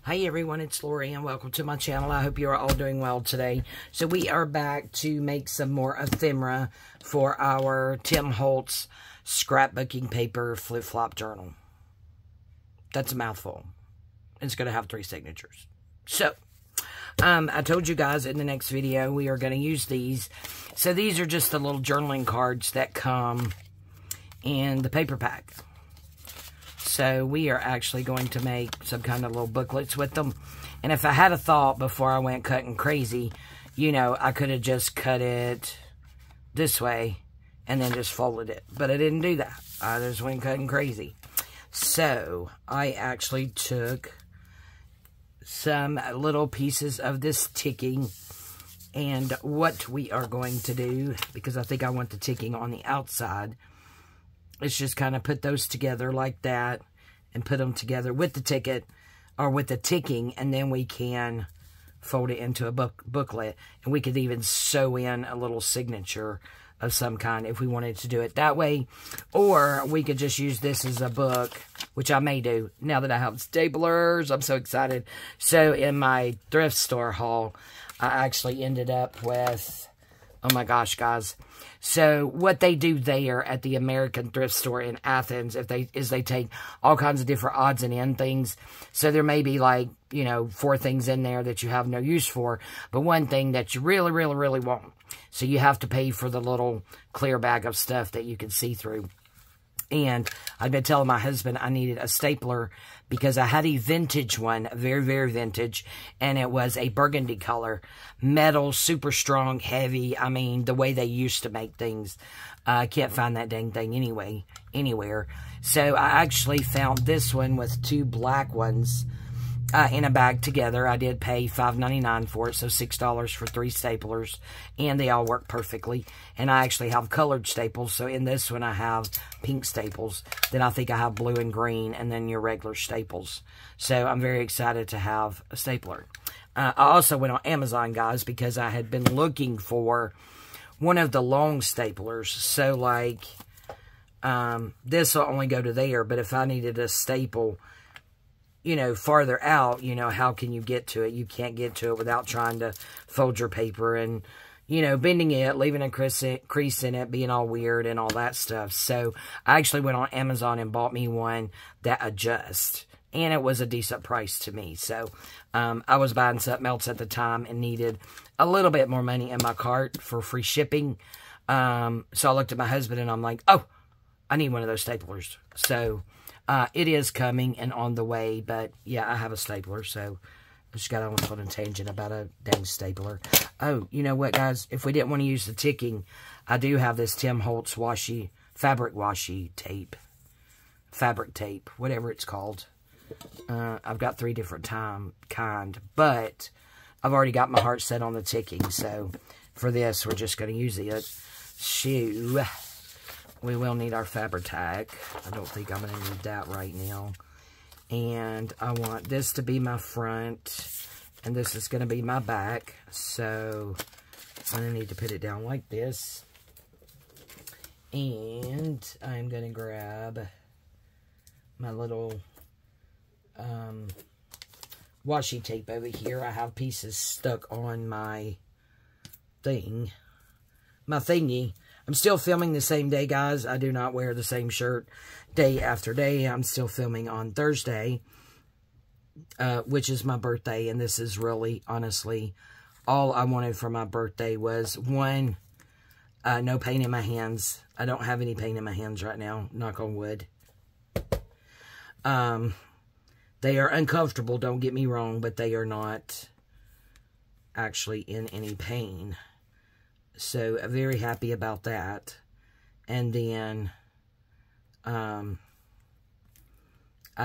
Hi everyone, it's Lori and welcome to my channel. I hope you are all doing well today. So we are back to make some more ephemera for our Tim Holtz scrapbooking paper flip-flop journal. That's a mouthful. It's going to have 3 signatures. So, I told you guys in the next video we are going to use these. So these are just the little journaling cards that come in the paper pack. So we are actually going to make some kind of little booklets with them. And if I had a thought before I went cutting crazy, you know, I could have just cut it this way and then just folded it. But I didn't do that. I just went cutting crazy. So I actually took some little pieces of this ticking. And what we are going to do, because I think I want the ticking on the outside, let's just kind of put those together like that and put them together with the ticket or with the ticking, and then we can fold it into a booklet. And we could even sew in a little signature of some kind if we wanted to do it that way. Or we could just use this as a book, which I may do now that I have staplers. I'm so excited. So in my thrift store haul, I actually ended up with, oh my gosh, guys. So what they do there at the American thrift store in Athens, is they take all kinds of different odds and end things. So there may be like, you know, 4 things in there that you have no use for, but one thing that you really, really, really want. So you have to pay for the little clear bag of stuff that you can see through. And I've been telling my husband I needed a stapler because I had a vintage one, very, very vintage, and it was a burgundy color, metal, super strong, heavy. I mean, the way they used to make things. I can't find that dang thing anywhere. So I actually found this one with 2 black ones in a bag together. I did pay $5.99 for it, so $6 for 3 staplers, and they all work perfectly. And I actually have colored staples, so in this one I have pink staples. Then I think I have blue and green, and then your regular staples. So I'm very excited to have a stapler. I also went on Amazon, guys, because I had been looking for one of the long staplers. So, like, this will only go to there, but if I needed a staple, you know, farther out, you know, how can you get to it? You can't get to it without trying to fold your paper and, you know, bending it, leaving a crease in it, being all weird and all that stuff. So I actually went on Amazon and bought me one that adjusts. And it was a decent price to me. So I was buying something else at the time and needed a little bit more money in my cart for free shipping. So I looked at my husband and I'm like, oh, I need one of those staplers. So it is coming and on the way, but yeah, I have a stapler, so I just got on a tangent about a dang stapler. Oh, you know what, guys? If we didn't want to use the ticking, I do have this Tim Holtz fabric washi tape, fabric tape, whatever it's called. I've got 3 different kind, but I've already got my heart set on the ticking, so for this, we're just going to use it. Shoo. We will need our Fabri-Tac. I don't think I'm going to need that right now. And I want this to be my front. And this is going to be my back. So I'm going to need to put it down like this. And I'm going to grab my little washi tape over here. I have pieces stuck on my thingy. I'm still filming the same day, guys. I do not wear the same shirt day after day. I'm still filming on Thursday, which is my birthday. And this is really, honestly, all I wanted for my birthday was, 1, no pain in my hands. I don't have any pain in my hands right now, knock on wood. They are uncomfortable, don't get me wrong, but they are not actually in any pain. So, very happy about that. And then, I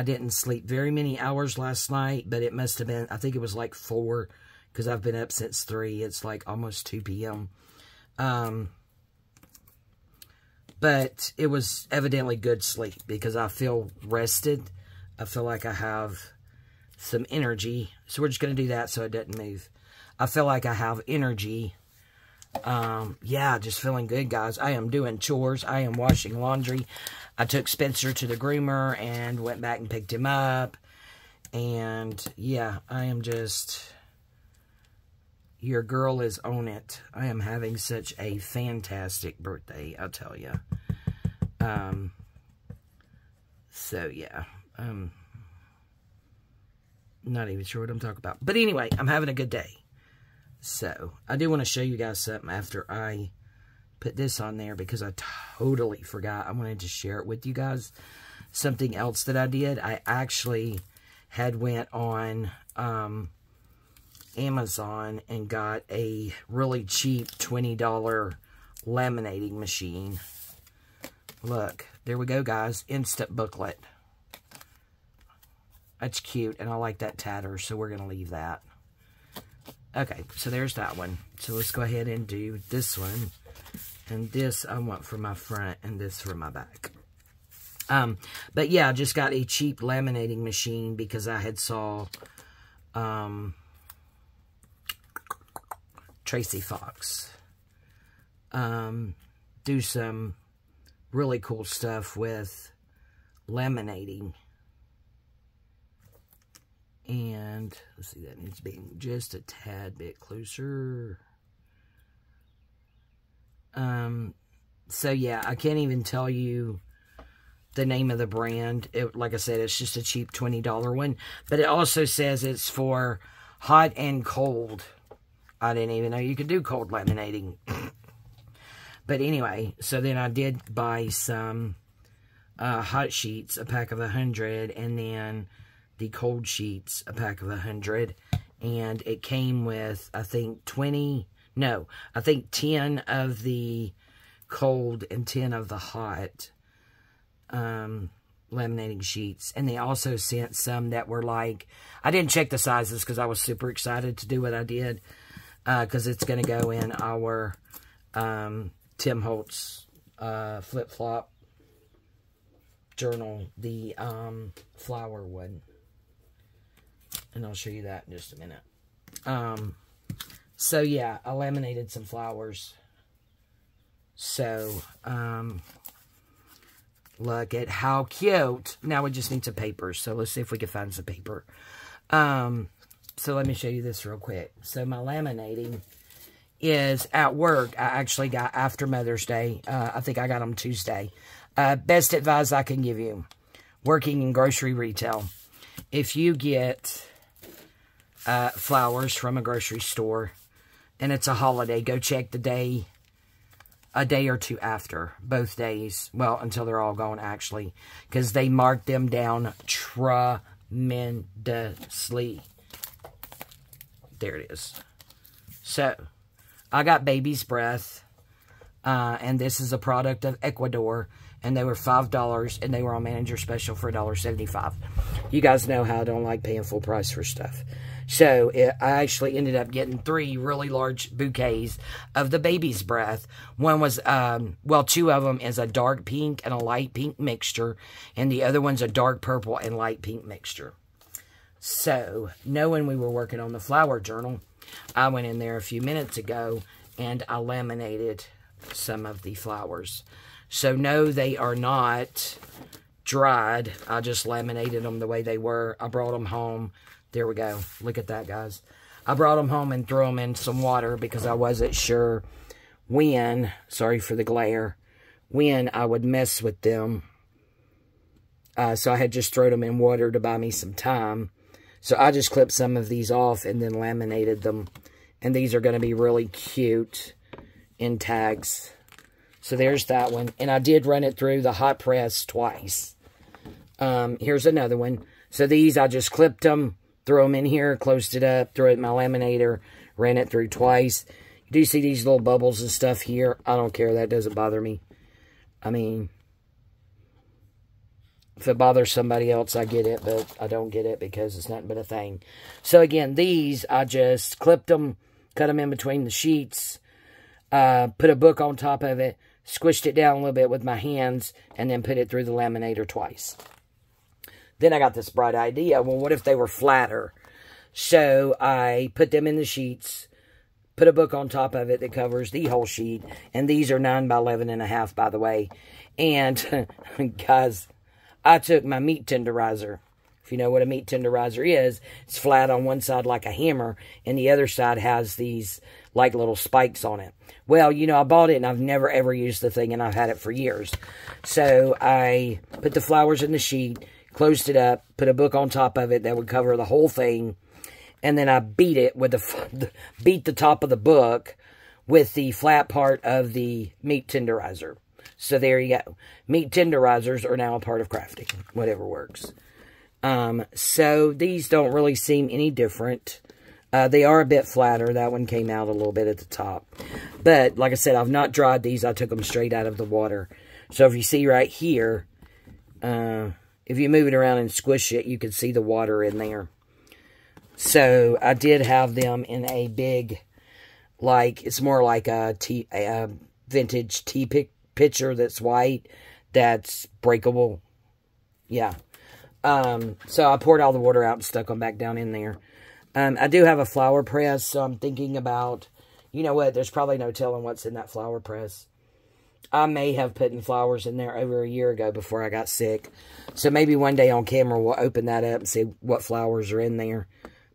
didn't sleep very many hours last night, but it must have been, I think it was like 4, because I've been up since 3. It's like almost 2 p.m. But it was evidently good sleep, because I feel rested. I feel like I have some energy. So, we're just going to do that so it doesn't move. I feel like I have energy. Yeah, just feeling good, guys. I am doing chores. I am washing laundry. I took Spencer to the groomer and went back and picked him up. And, yeah, I am just... Your girl is on it. I am having such a fantastic birthday, I'll tell you. So, yeah. Not even sure what I'm talking about. But anyway, I'm having a good day. So, I do want to show you guys something after I put this on there, because I totally forgot. I wanted to share it with you guys. Something else that I did. I actually had went on Amazon and got a really cheap $20 laminating machine. Look, there we go, guys. Instant booklet. That's cute, and I like that tatter, so we're going to leave that. Okay, so there's that one. So let's go ahead and do this one. And this I want for my front, and this for my back. But yeah, I just got a cheap laminating machine because I had saw Tracy Fox do some really cool stuff with laminating. And let's see, that needs to be just a tad bit closer. So yeah, I can't even tell you the name of the brand. Like I said, it's just a cheap $20 one. But it also says it's for hot and cold. I didn't even know you could do cold laminating. But anyway, so then I did buy some hot sheets, a pack of 100, and then the cold sheets, a pack of 100. And it came with, I think, 10 of the cold and 10 of the hot laminating sheets. And they also sent some that were like, I didn't check the sizes because I was super excited to do what I did, because it's going to go in our TimHoltz flip-flop journal, the flower one. And I'll show you that in just a minute. So yeah, I laminated some flowers. So, look at how cute. Now we just need some paper. So let's see if we can find some paper. So let me show you this real quick. So my laminating is at work. I actually got after Mother's Day. I think I got them Tuesday. Best advice I can give you, working in grocery retail. If you get flowers from a grocery store and it's a holiday, go check the day, a day or two after, both days. Well, until they're all gone, actually, because they mark them down tremendously. There it is. So, I got Baby's Breath, and this is a product of Ecuador, and they were $5, and they were on Manager Special for $1.75. You guys know how I don't like paying full price for stuff. So, I actually ended up getting 3 really large bouquets of the Baby's Breath. One was, well, 2 of them is a dark pink and a light pink mixture, and the other one's a dark purple and light pink mixture. So, knowing we were working on the flower journal, I went in there a few minutes ago and I laminated some of the flowers. So, no, they are not dried. I just laminated them the way they were. I brought them home. There we go. Look at that, guys. I brought them home and threw them in some water because I wasn't sure when, sorry for the glare, when I would mess with them. So I had just thrown them in water to buy me some time. So I just clipped some of these off and then laminated them. And these are going to be really cute in tags. So there's that one. And I did run it through the hot press twice. Here's another one. So these, I just clipped them, threw them in here, closed it up, threw it in my laminator, ran it through twice. You do see these little bubbles and stuff here. I don't care. That doesn't bother me. I mean, if it bothers somebody else, I get it, but I don't get it because it's nothing but a thing. So again, these, I just clipped them, cut them in between the sheets, put a book on top of it, squished it down a little bit with my hands, and then put it through the laminator twice. Then I got this bright idea. Well, what if they were flatter? So I put them in the sheets, put a book on top of it that covers the whole sheet. And these are 9 by 11.5, by the way. And, guys, I took my meat tenderizer If you know what a meat tenderizer is, it's flat on one side like a hammer, and the other side has these like little spikes on it. Well, you know, I bought it, and I've never ever used the thing, and I've had it for years. So I put the flowers in the sheet, closed it up, put a book on top of it that would cover the whole thing, and then I beat it with beat the top of the book with the flat part of the meat tenderizer. So there you go. Meat tenderizers are now a part of crafting, whatever works. So these don't really seem any different. They are a bit flatter. That one came out a little bit at the top. But, like I said, I've not dried these. I took them straight out of the water. So if you see right here, if you move it around and squish it, you can see the water in there. So I did have them in a big, like, it's more like a vintage tea pitcher that's white, that's breakable. Yeah. So I poured all the water out and stuck them back down in there. I do have a flower press, so I'm thinking about, you know what, there's probably no telling what's in that flower press. I may have put in flowers in there over a year ago before I got sick. So maybe one day on camera we'll open that up and see what flowers are in there,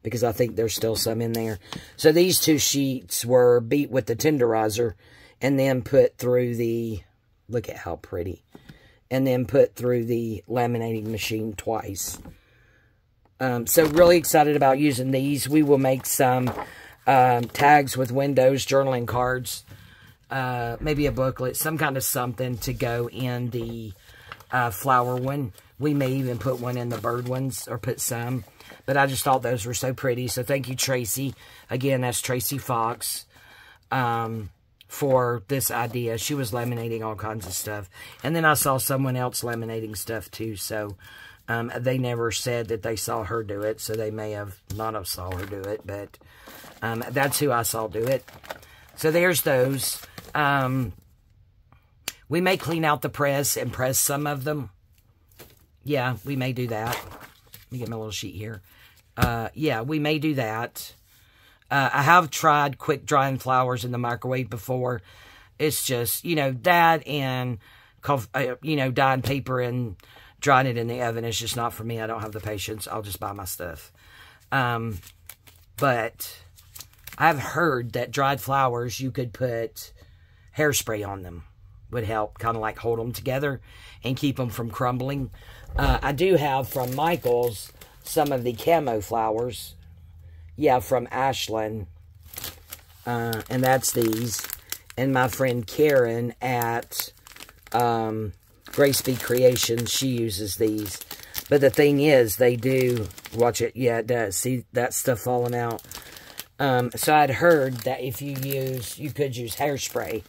because I think there's still some in there. So these two sheets were beat with the tenderizer and then put through the, look at how pretty, and then put through the laminating machine twice. So really excited about using these. We will make some tags with windows, journaling cards, maybe a booklet, some kind of something to go in the flower one. We may even put one in the bird ones, or put some. But I just thought those were so pretty. So thank you, Tracy. Again, that's Tracy Fox, for this idea. She was laminating all kinds of stuff. And then I saw someone else laminating stuff too. So they never said that they saw her do it. So they may have not have saw her do it. But that's who I saw do it. So there's those. We may clean out the press and press some of them. Yeah, we may do that. Let me get my little sheet here. Yeah, we may do that. I have tried quick drying flowers in the microwave before. It's just, you know, that and, you know, dyeing paper and drying it in the oven is just not for me. I don't have the patience. I'll just buy my stuff. But I've heard that dried flowers, you could put hairspray on them. Would help kind of like hold them together and keep them from crumbling. I do have from Michael's some of the camo flowers. Yeah, from Ashland. And that's these. And my friend Karen at Grace Be Creations, she uses these. But the thing is, they do, watch it, yeah, it does. See that stuff falling out. So I'd heard that if you could use hairspray.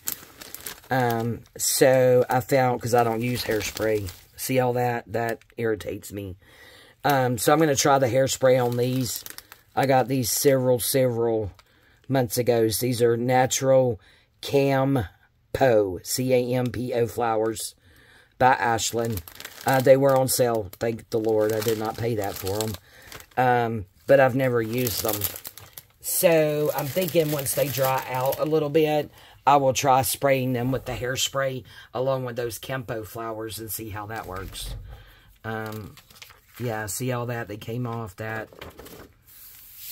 So I found, because I don't use hairspray, see all that? That irritates me. So I'm going to try the hairspray on these. I got these several months ago. These are natural Campo, C-A-M-P-O flowers by Ashland. They were on sale, thank the Lord. I did not pay that for them. But I've never used them. So I'm thinking once they dry out a little bit, I will try spraying them with the hairspray along with those Campo flowers and see how that works. Yeah, see all that? They came off. That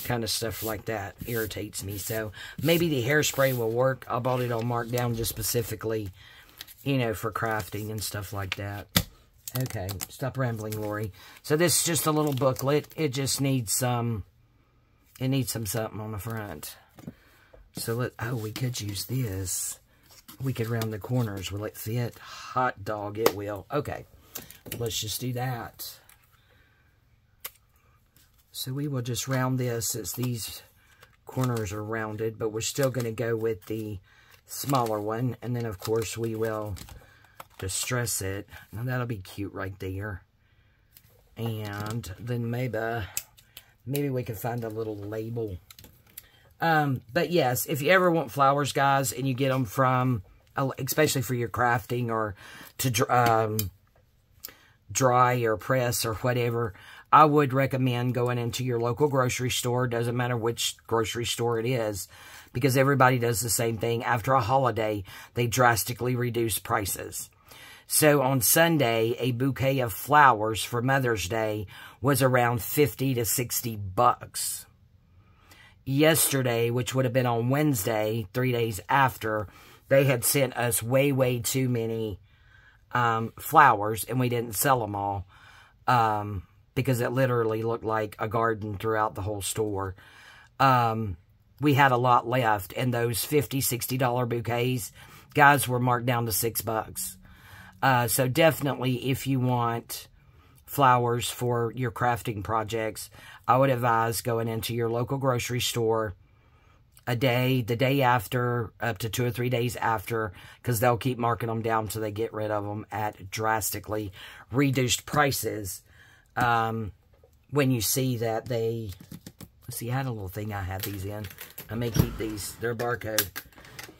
kind of stuff like that irritates me. So maybe the hairspray will work. I bought it on markdown just specifically, you know, for crafting and stuff like that. Okay, stop rambling, Lori. So this is just a little booklet. It just needs some, something on the front. So oh, we could use this. We could round the corners. Will it fit? Hot dog, it will. Okay, let's just do that. So we will just round this since these corners are rounded, but we're still going to go with the smaller one. And then, of course, we will distress it. Now, that'll be cute right there. And then maybe we can find a little label. But yes, if you ever want flowers, guys, and you get them from, especially for your crafting or to dry or press or whatever, I would recommend going into your local grocery store. Doesn't matter which grocery store it is, because everybody does the same thing. After a holiday, they drastically reduce prices. So on Sunday, a bouquet of flowers for Mother's Day was around 50 to 60 bucks. Yesterday, which would have been on Wednesday, 3 days after, they had sent us way, way too many flowers, and we didn't sell them all because it literally looked like a garden throughout the whole store. We had a lot left, and those $50, $60 bouquets, guys, were marked down to $6. So definitely, if you want flowers for your crafting projects, I would advise going into your local grocery store the day after, up to 2 or 3 days after, because they'll keep marking them down until they get rid of them at drastically reduced prices. When you see that they, let's see, I had a little thing I had these in. I may keep these. They're barcode.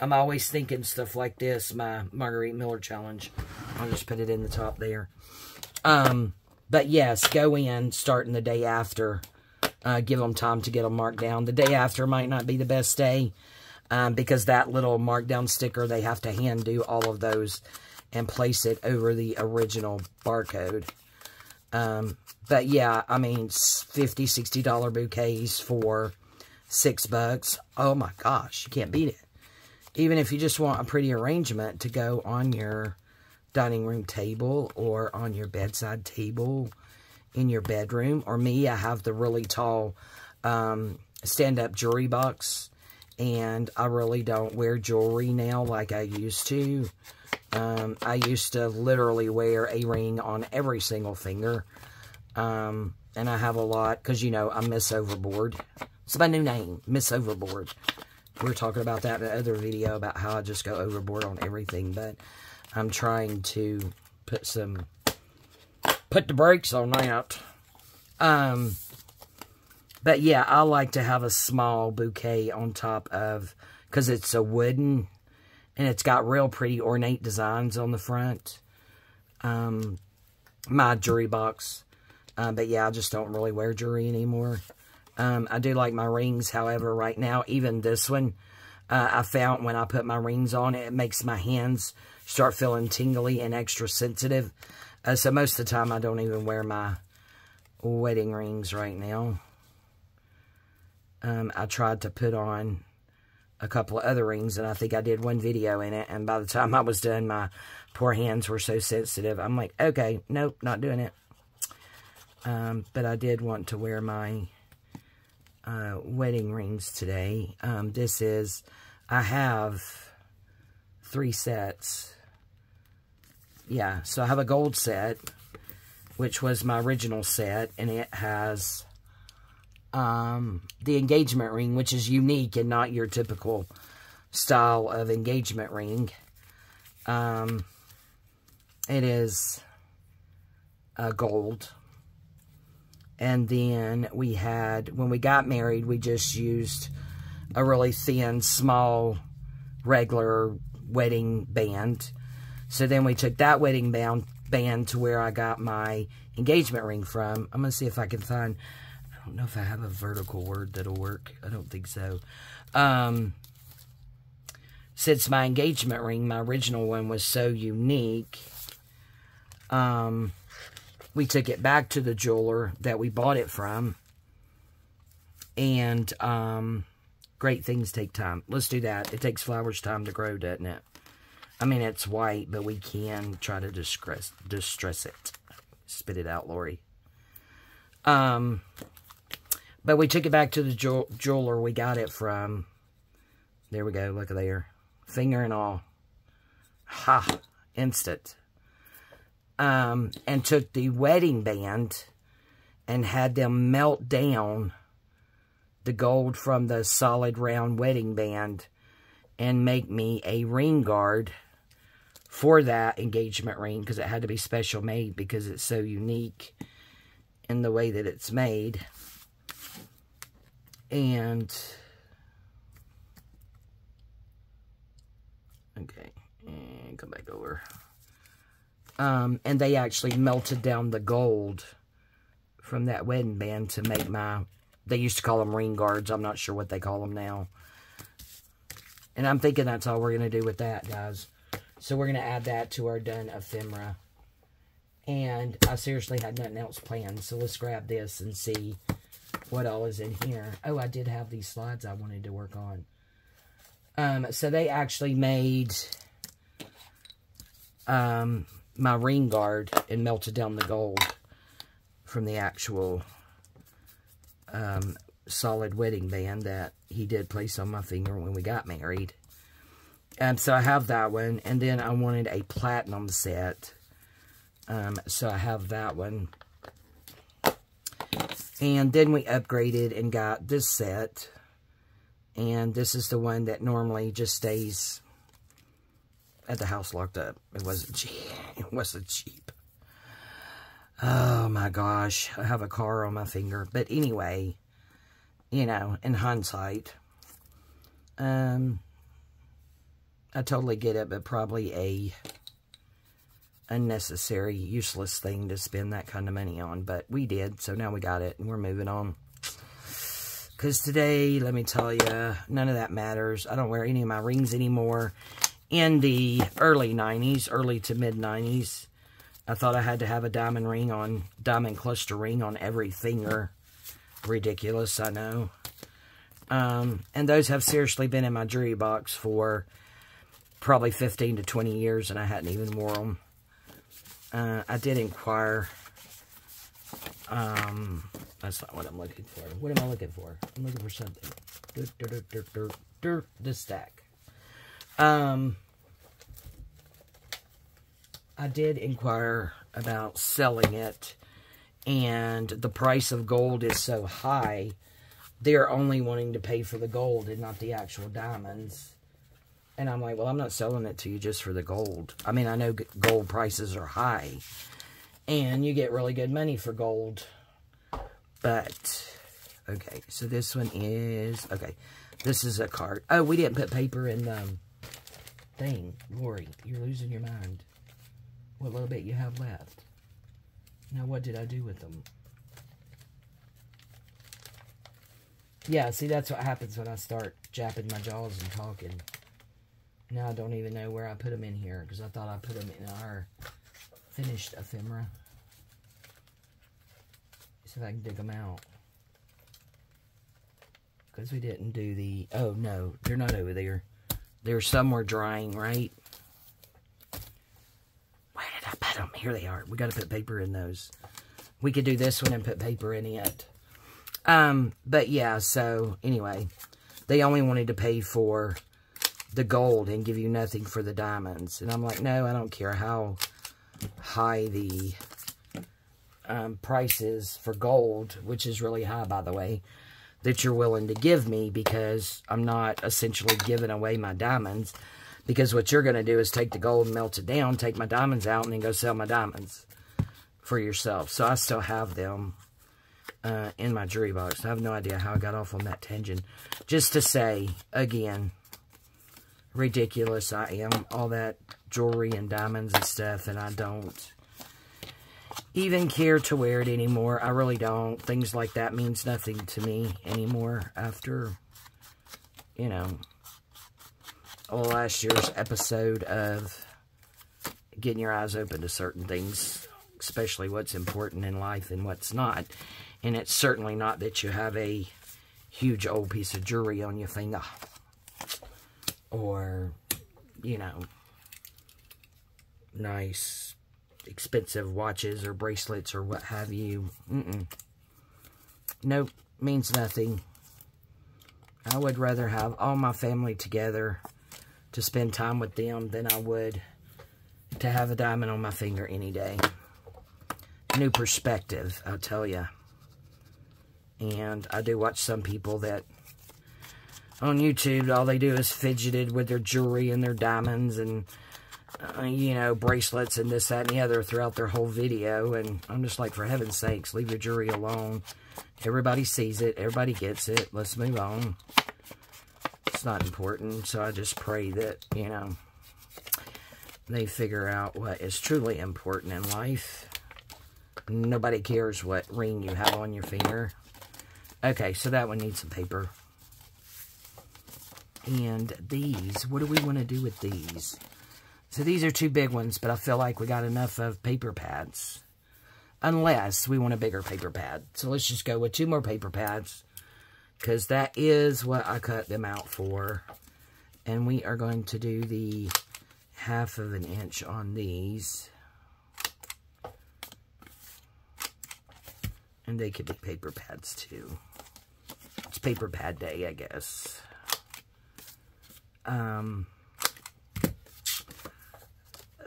I'm always thinking stuff like this, my Marguerite Miller challenge. I'll just put it in the top there. But yes, go in starting the day after. Give them time to get them marked down. The day after might not be the best day because that little markdown sticker, they have to hand do all of those and place it over the original barcode. But yeah, I mean, $50, $60 bouquets for $6. Oh my gosh, you can't beat it. Even if you just want a pretty arrangement to go on your dining room table or on your bedside table in your bedroom. Or me, I have the really tall stand-up jewelry box, and I really don't wear jewelry now like I used to. I used to literally wear a ring on every single finger, and I have a lot, because, you know, I'm Miss Overboard. It's my new name, Miss Overboard. We were talking about that in the other video, about how I just go overboard on everything, but I'm trying to put the brakes on that. But yeah, I like to have a small bouquet on top of, because it's a wooden, and it's got real pretty ornate designs on the front. My jewelry box. But yeah, I just don't really wear jewelry anymore. I do like my rings, however, right now, even this one, I found when I put my rings on, it makes my hands start feeling tingly and extra sensitive. So most of the time, I don't even wear my wedding rings right now. I tried to put on a couple of other rings, and I think I did one video in it, and by the time I was done, my poor hands were so sensitive. I'm like, okay, nope, not doing it. But I did want to wear my wedding rings today. I have 3 sets. Yeah, so I have a gold set, which was my original set, and it has the engagement ring, which is unique and not your typical style of engagement ring. It is gold. And then we had, when we got married, we just used a really thin, small, regular wedding band. So then we took that wedding band to where I got my engagement ring from. I'm going to see if I can find, I don't know if I have a vertical word that'll work. I don't think so. Since my engagement ring, my original one, was so unique, we took it back to the jeweler that we bought it from. And great things take time. Let's do that. It takes flowers time to grow, doesn't it? I mean, it's white, but we can try to distress it. Spit it out, Lori. But we took it back to the jeweler we got it from. There we go. Look at there. Finger and all. Ha! Instant. And took the wedding band and had them melt down the gold from the solid round wedding band and make me a ring guard for that engagement ring, because it had to be special made because it's so unique in the way that it's made. And okay, and come back over. And they actually melted down the gold from that wedding band to make my, they used to call them ring guards. I'm not sure what they call them now. And I'm thinking that's all we're going to do with that, guys. So we're going to add that to our done ephemera. And I seriously had nothing else planned. So let's grab this and see what all is in here. Oh, I did have these slides I wanted to work on. So they actually made my ring guard and melted down the gold from the actual solid wedding band that he did place on my finger when we got married. So I have that one. And then I wanted a platinum set. So I have that one. And then we upgraded and got this set. And this is the one that normally just stays at the house locked up. It wasn't cheap. It wasn't cheap. Oh my gosh. I have a car on my finger. But anyway, you know, in hindsight, I totally get it, but probably a unnecessary, useless thing to spend that kind of money on. But we did, so now we got it, and we're moving on. Because today, let me tell you, none of that matters. I don't wear any of my rings anymore. In the early 90s, early to mid-90s, I thought I had to have a diamond cluster ring on every finger. Ridiculous, I know. And those have seriously been in my jewelry box for probably 15 to 20 years, and I hadn't even worn them. I did inquire. That's not what I'm looking for. What am I looking for? I'm looking for something. This stack. I did inquire about selling it, and the price of gold is so high, they're only wanting to pay for the gold and not the actual diamonds. And I'm like, well, I'm not selling it to you just for the gold. I mean, I know gold prices are high, and you get really good money for gold. But, okay, so this one is, okay, this is a card. Oh, we didn't put paper in the thing. Lori, you're losing your mind. What little bit you have left. Now, what did I do with them? Yeah, see, that's what happens when I start japping my jaws and talking. Now I don't even know where I put them in here, because I thought I put them in our finished ephemera. See if I can dig them out. Because we didn't do the... Oh, no, they're not over there. They're somewhere drying, right? Where did I put them? Here they are. We got to put paper in those. We could do this one and put paper in it. But yeah, so anyway, they only wanted to pay for the gold and give you nothing for the diamonds. And I'm like, no, I don't care how high the price is for gold, which is really high, by the way, that you're willing to give me, because I'm not essentially giving away my diamonds, because what you're going to do is take the gold and melt it down, take my diamonds out, and then go sell my diamonds for yourself. So I still have them in my jewelry box. I have no idea how I got off on that tangent. Just to say, again, ridiculous I am. All that jewelry and diamonds and stuff, and I don't even care to wear it anymore. I really don't. Things like that means nothing to me anymore after, you know, last year's episode of getting your eyes open to certain things, especially what's important in life and what's not. And it's certainly not that you have a huge old piece of jewelry on your finger, or, you know, nice, expensive watches or bracelets or what have you. Nope, means nothing. I would rather have all my family together to spend time with them than I would to have a diamond on my finger any day. New perspective, I'll tell you. And I do watch some people that on YouTube, all they do is fidgeted with their jewelry and their diamonds and, you know, bracelets and this, that, and the other throughout their whole video. And I'm just like, for heaven's sakes, leave your jewelry alone. Everybody sees it. Everybody gets it. Let's move on. It's not important. So I just pray that, you know, they figure out what is truly important in life. Nobody cares what ring you have on your finger. Okay, so that one needs some paper. And these, what do we want to do with these? So these are 2 big ones, but I feel like we got enough of paper pads. Unless we want a bigger paper pad. So let's just go with 2 more paper pads. Because that is what I cut them out for. And we are going to do the 1/2 of an inch on these. And they could be paper pads too. It's paper pad day, I guess.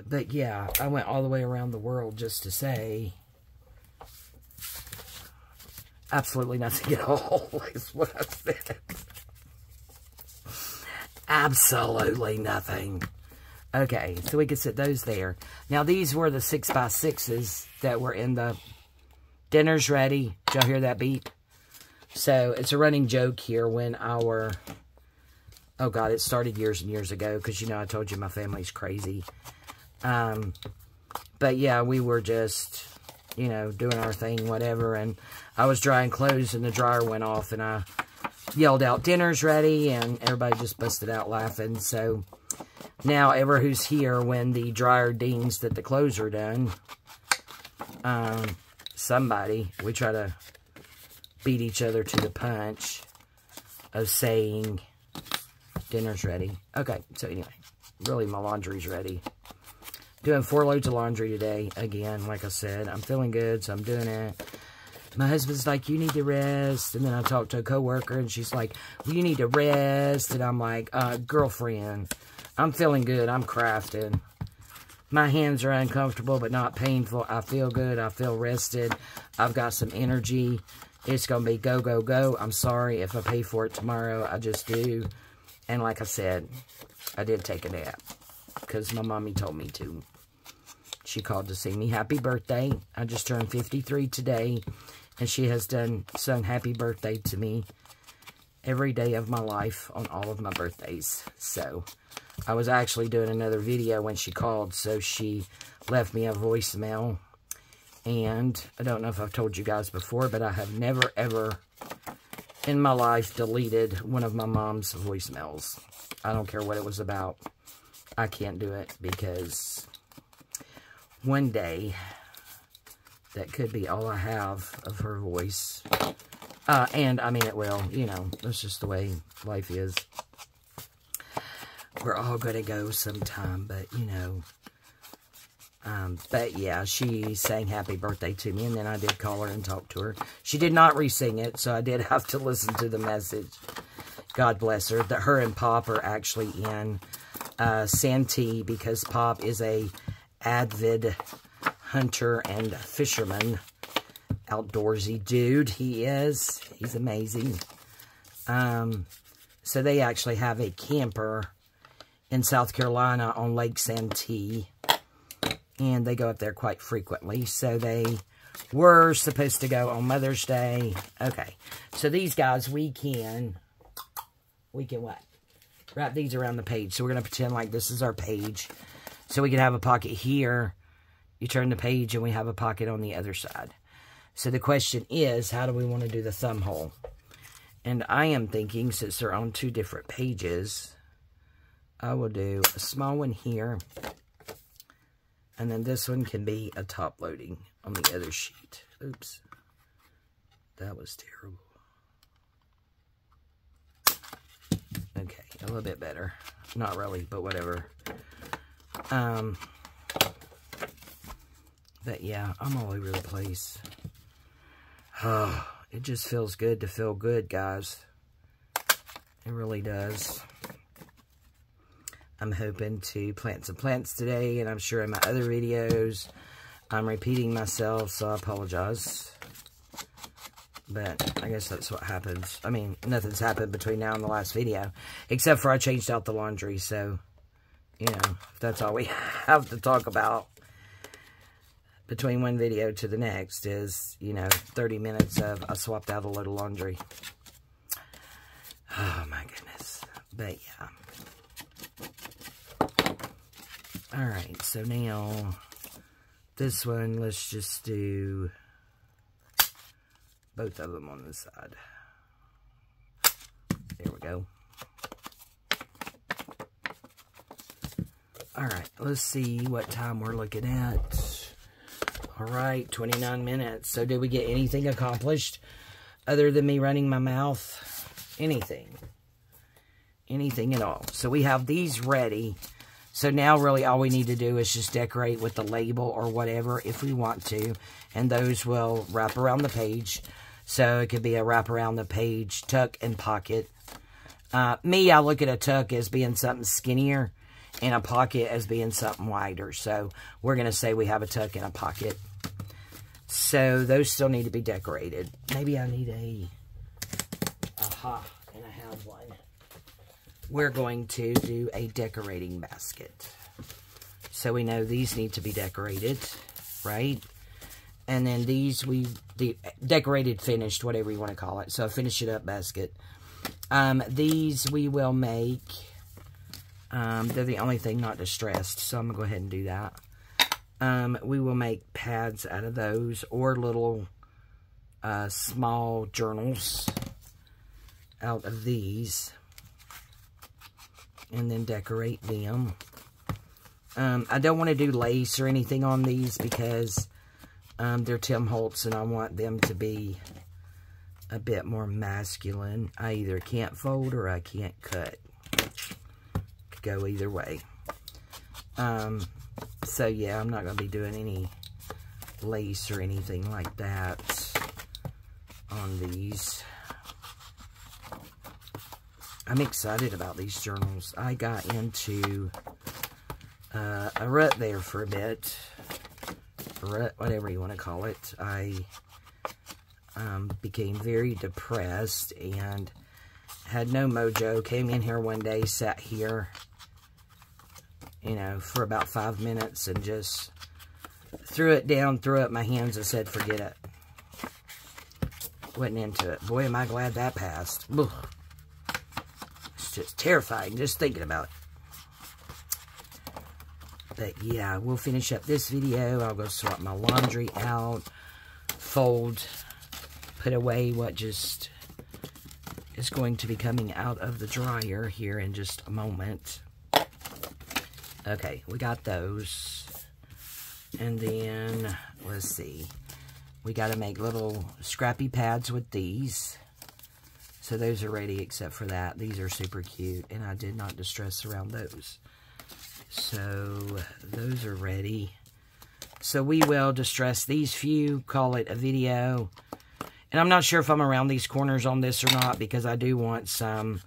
But yeah, I went all the way around the world just to say absolutely nothing at all is what I said. Absolutely nothing. Okay, so we can sit those there. Now, these were the 6x6s that were in the dinner's ready. Did y'all hear that beep? So, it's a running joke here when our... Oh, God, it started years and years ago because, you know, I told you my family's crazy. But, yeah, we were just, you know, doing our thing, whatever. And I was drying clothes and the dryer went off and I yelled out, dinner's ready. And everybody just busted out laughing. So, now, ever who's here when the dryer dings that the clothes are done, somebody, we try to beat each other to the punch of saying dinner's ready. Okay, so anyway, really my laundry's ready. Doing 4 loads of laundry today. Again, like I said, I'm feeling good, so I'm doing it. My husband's like, you need to rest. And then I talked to a coworker, and she's like, well, you need to rest. And I'm like, girlfriend, I'm feeling good. I'm crafting. My hands are uncomfortable, but not painful. I feel good. I feel rested. I've got some energy. It's going to be go, go, go. I'm sorry if I pay for it tomorrow. I just do. And like I said, I did take a nap because my mommy told me to. She called to see me. Happy birthday. I just turned 53 today, and she has sung happy birthday to me every day of my life on all of my birthdays. So, I was actually doing another video when she called, so she left me a voicemail. And I don't know if I've told you guys before, but I have never, ever in my life deleted one of my mom's voicemails. I don't care what it was about. I can't do it because one day that could be all I have of her voice. And, I mean, it will. You know, that's just the way life is. We're all going to go sometime, but, you know. But, yeah, she sang happy birthday to me, and then I did call her and talk to her. She did not re-sing it, so I did have to listen to the message. God bless her. That her and Pop are actually in Santee because Pop is a avid hunter and fisherman. Outdoorsy dude he is. He's amazing. So they actually have a camper in South Carolina on Lake Santee. And they go up there quite frequently. So they were supposed to go on Mother's Day. Okay. So these guys, we can what? Wrap these around the page. So we're going to pretend like this is our page. So we can have a pocket here. You turn the page and we have a pocket on the other side. So the question is, how do we want to do the thumb hole? And I am thinking, since they're on 2 different pages, I will do a small one here. And then this one can be a top loading on the other sheet. Oops. That was terrible. Okay, a little bit better. Not really, but whatever. But yeah, I'm all over the place. Oh, it just feels good to feel good, guys. It really does. I'm hoping to plant some plants today, and I'm sure in my other videos I'm repeating myself, so I apologize. But I guess that's what happens. I mean, nothing's happened between now and the last video, except for I changed out the laundry, so, you know, that's all we have to talk about between one video to the next is, you know, 30 minutes of I swapped out a load of laundry. Oh, my goodness. But, yeah. Alright, so now, this one, let's just do both of them on the side. There we go. All right, let's see what time we're looking at. All right, 29 minutes. So did we get anything accomplished other than me running my mouth? Anything. Anything at all. So we have these ready. So now really all we need to do is just decorate with the label or whatever if we want to. And those will wrap around the page. So it could be a wrap around the page, tuck, and pocket. I look at a tuck as being something skinnier and a pocket as being something wider. So we're going to say we have a tuck and a pocket. So those still need to be decorated. Maybe I need aha, and I have one. We're going to do a decorating basket. So we know these need to be decorated, right? And then these, the decorated, finished, whatever you want to call it. So a finish it up basket. These we will make, they're the only thing not distressed. So I'm going to go ahead and do that. We will make pads out of those or little small journals out of these. And then decorate them. I don't want to do lace or anything on these because they're Tim Holtz and I want them to be a bit more masculine. I either can't fold or I can't cut. Could go either way. So yeah, I'm not going to be doing any lace or anything like that on these. I'm excited about these journals. I got into a rut there for a bit. A rut, whatever you want to call it. I became very depressed and had no mojo. Came in here one day, sat here, you know, for about 5 minutes and just threw it down, threw up my hands and said, forget it. Wasn't into it. Boy, am I glad that passed. Ugh. Just terrifying just thinking about it. But yeah, we'll finish up this video. I'll go sort my laundry out, fold, put away what just is going to be coming out of the dryer here in just a moment. Okay, we got those. And then, let's see. We got to make little scrappy pads with these. So those are ready except for that. These are super cute, and I did not distress around those. So those are ready. So we will distress these few, call it a video. And I'm not sure if I'm around these corners on this or not because I do want some,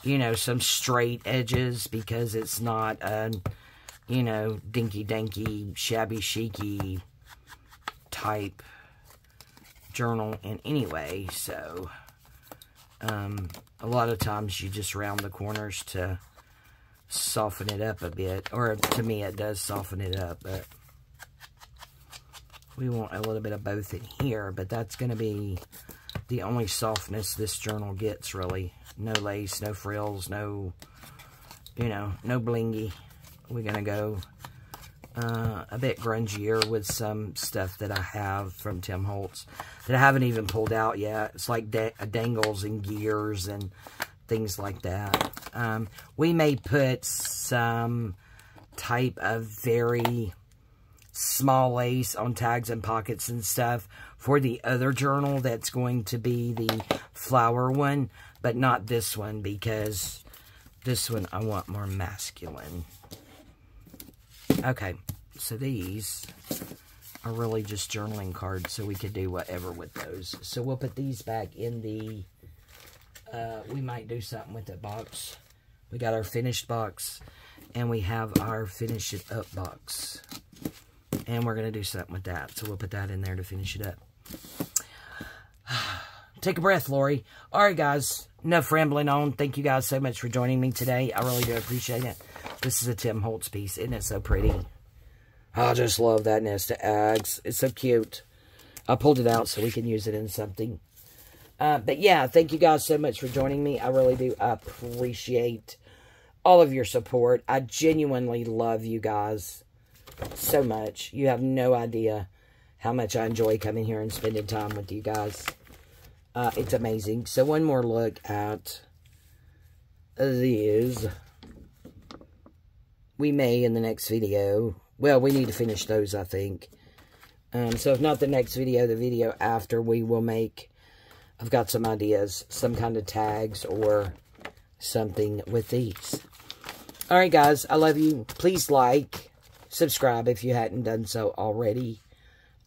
you know, some straight edges because it's not a, you know, dinky-danky, shabby-chicy type journal in any way. So a lot of times you just round the corners to soften it up a bit. Or to me it does soften it up. But we want a little bit of both in here. But that's going to be the only softness this journal gets really. No lace, no frills, no, you know, no blingy. We're going to go a bit grungier with some stuff that I have from Tim Holtz that I haven't even pulled out yet. It's like dangles and gears and things like that. We may put some type of very small lace on tags and pockets and stuff for the other journal that's going to be the flower one, but not this one because this one I want more masculine. Okay, so these are really just journaling cards, so we could do whatever with those. So we'll put these back in the, we might do something with the box. We got our finished box, and we have our finish it up box. And we're going to do something with that, so we'll put that in there to finish it up. Take a breath, Lori. All right, guys, enough rambling on. Thank you guys so much for joining me today. I really do appreciate it. This is a Tim Holtz piece. Isn't it so pretty? I just love that nest of eggs. It's so cute. I pulled it out so we can use it in something. But yeah, thank you guys so much for joining me. I really do appreciate all of your support. I genuinely love you guys so much. You have no idea how much I enjoy coming here and spending time with you guys. It's amazing. So one more look at these. we may in the next video. Well, we need to finish those, I think. So if not the next video, the video after, we will make, I've got some ideas, some kind of tags or something with these. Alright guys, I love you. Please like, subscribe if you hadn't done so already.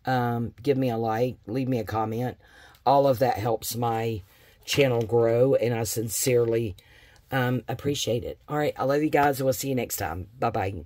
Give me a like, leave me a comment. All of that helps my channel grow, and I sincerely appreciate it. Alright, I love you guys, and we'll see you next time. Bye-bye.